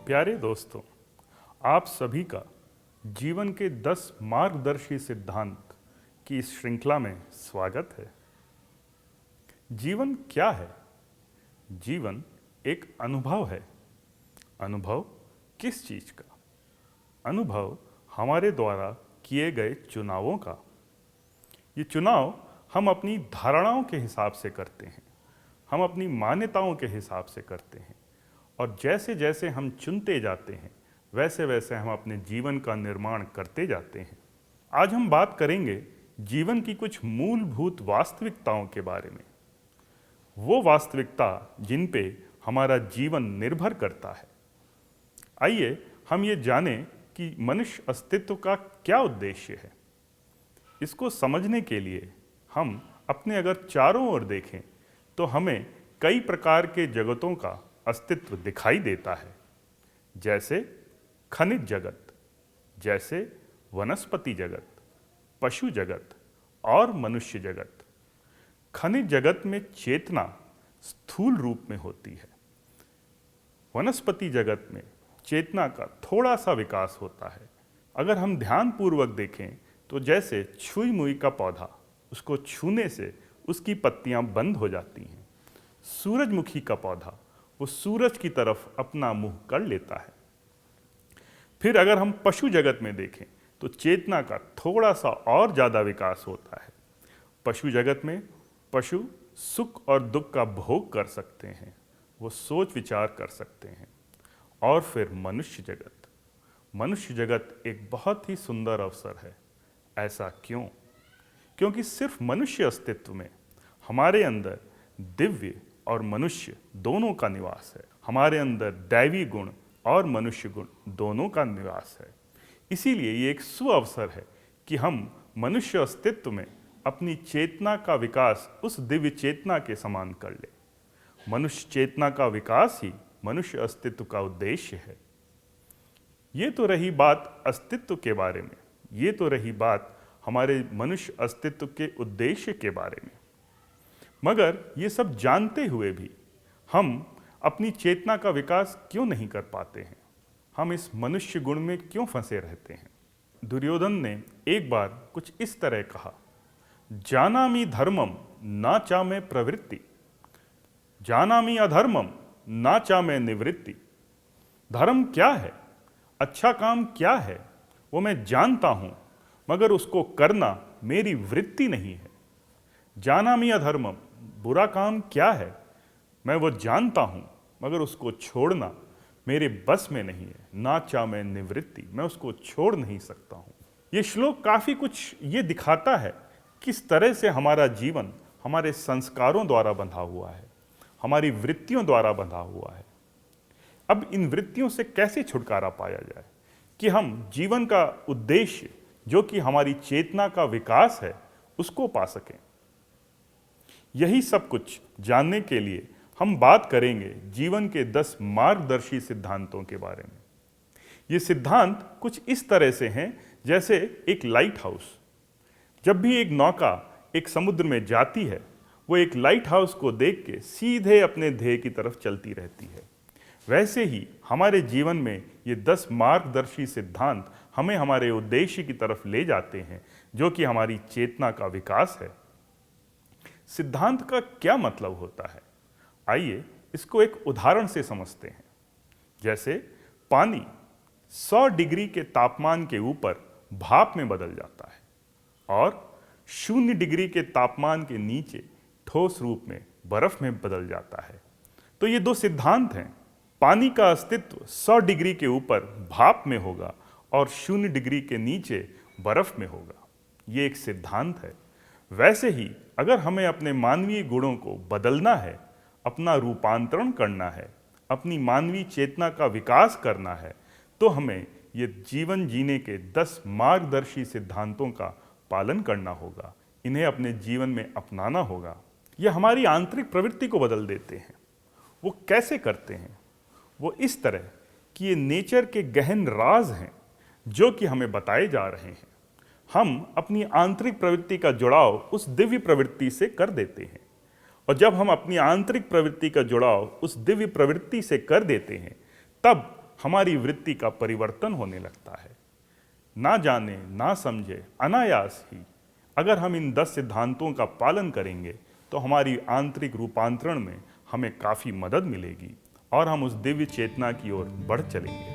प्यारे दोस्तों, आप सभी का जीवन के 10 मार्गदर्शी सिद्धांत की इस श्रृंखला में स्वागत है। जीवन क्या है? जीवन एक अनुभव है। अनुभव किस चीज का? अनुभव हमारे द्वारा किए गए चुनावों का। ये चुनाव हम अपनी धारणाओं के हिसाब से करते हैं, हम अपनी मान्यताओं के हिसाब से करते हैं, और जैसे जैसे हम चुनते जाते हैं वैसे वैसे हम अपने जीवन का निर्माण करते जाते हैं। आज हम बात करेंगे जीवन की कुछ मूलभूत वास्तविकताओं के बारे में। वो वास्तविकता जिन पे हमारा जीवन निर्भर करता है। आइए हम ये जानें कि मनुष्य अस्तित्व का क्या उद्देश्य है। इसको समझने के लिए हम अपने अगर चारों ओर देखें तो हमें कई प्रकार के जगतों का अस्तित्व दिखाई देता है, जैसे खनिज जगत, जैसे वनस्पति जगत, पशु जगत और मनुष्य जगत। खनिज जगत में चेतना स्थूल रूप में होती है। वनस्पति जगत में चेतना का थोड़ा सा विकास होता है। अगर हम ध्यानपूर्वक देखें तो जैसे छुई मुई का पौधा, उसको छूने से उसकी पत्तियां बंद हो जाती हैं। सूरजमुखी का पौधा वो सूरज की तरफ अपना मुंह कर लेता है। फिर अगर हम पशु जगत में देखें तो चेतना का थोड़ा सा और ज़्यादा विकास होता है। पशु जगत में पशु सुख और दुख का भोग कर सकते हैं, वो सोच विचार कर सकते हैं। और फिर मनुष्य जगत एक बहुत ही सुंदर अवसर है। ऐसा क्यों? क्योंकि सिर्फ मनुष्य अस्तित्व में हमारे अंदर दिव्य और मनुष्य दोनों का निवास है। हमारे अंदर दैवी गुण और मनुष्य गुण दोनों का निवास है। इसीलिए ये एक सुअवसर है कि हम मनुष्य अस्तित्व में अपनी चेतना का विकास उस दिव्य चेतना के समान कर ले। मनुष्य चेतना का विकास ही मनुष्य अस्तित्व का उद्देश्य है। ये तो रही बात अस्तित्व के बारे में, ये तो रही बात हमारे मनुष्य अस्तित्व के उद्देश्य के बारे में। मगर ये सब जानते हुए भी हम अपनी चेतना का विकास क्यों नहीं कर पाते हैं? हम इस मनुष्य गुण में क्यों फंसे रहते हैं? दुर्योधन ने एक बार कुछ इस तरह कहा, जानामि धर्मम न चामे प्रवृत्ति, जानामि अधर्मम न चामे निवृत्ति। धर्म क्या है, अच्छा काम क्या है, वो मैं जानता हूं, मगर उसको करना मेरी वृत्ति नहीं है। जानामि अधर्मम, बुरा काम क्या है, मैं वो जानता हूं, मगर उसको छोड़ना मेरे बस में नहीं है। ना चाहे निवृत्ति, मैं उसको छोड़ नहीं सकता हूं। ये श्लोक काफी कुछ ये दिखाता है किस तरह से हमारा जीवन हमारे संस्कारों द्वारा बंधा हुआ है, हमारी वृत्तियों द्वारा बंधा हुआ है। अब इन वृत्तियों से कैसे छुटकारा पाया जाए कि हम जीवन का उद्देश्य, जो कि हमारी चेतना का विकास है, उसको पा सकें। यही सब कुछ जानने के लिए हम बात करेंगे जीवन के 10 मार्गदर्शी सिद्धांतों के बारे में। ये सिद्धांत कुछ इस तरह से हैं जैसे एक लाइट हाउस। जब भी एक नौका एक समुद्र में जाती है, वो एक लाइट हाउस को देख के सीधे अपने ध्येय की तरफ चलती रहती है। वैसे ही हमारे जीवन में ये 10 मार्गदर्शी सिद्धांत हमें हमारे उद्देश्य की तरफ ले जाते हैं, जो कि हमारी चेतना का विकास है। सिद्धांत का क्या मतलब होता है? आइए इसको एक उदाहरण से समझते हैं। जैसे पानी 100 डिग्री के तापमान के ऊपर भाप में बदल जाता है और 0 डिग्री के तापमान के नीचे ठोस रूप में बर्फ में बदल जाता है। तो ये दो सिद्धांत हैं। पानी का अस्तित्व 100 डिग्री के ऊपर भाप में होगा और 0 डिग्री के नीचे बर्फ में होगा। ये एक सिद्धांत है। वैसे ही अगर हमें अपने मानवीय गुणों को बदलना है, अपना रूपांतरण करना है, अपनी मानवीय चेतना का विकास करना है, तो हमें ये जीवन जीने के 10 मार्गदर्शी सिद्धांतों का पालन करना होगा। इन्हें अपने जीवन में अपनाना होगा। ये हमारी आंतरिक प्रवृत्ति को बदल देते हैं। वो कैसे करते हैं? वो इस तरह कि ये नेचर के गहन राज हैं जो कि हमें बताए जा रहे हैं। हम अपनी आंतरिक प्रवृत्ति का जुड़ाव उस दिव्य प्रवृत्ति से कर देते हैं, और जब हम अपनी आंतरिक प्रवृत्ति का जुड़ाव उस दिव्य प्रवृत्ति से कर देते हैं, तब हमारी वृत्ति का परिवर्तन होने लगता है। ना जाने ना समझे अनायास ही अगर हम इन 10 सिद्धांतों का पालन करेंगे तो हमारी आंतरिक रूपांतरण में हमें काफ़ी मदद मिलेगी और हम उस दिव्य चेतना की ओर बढ़ चलेंगे।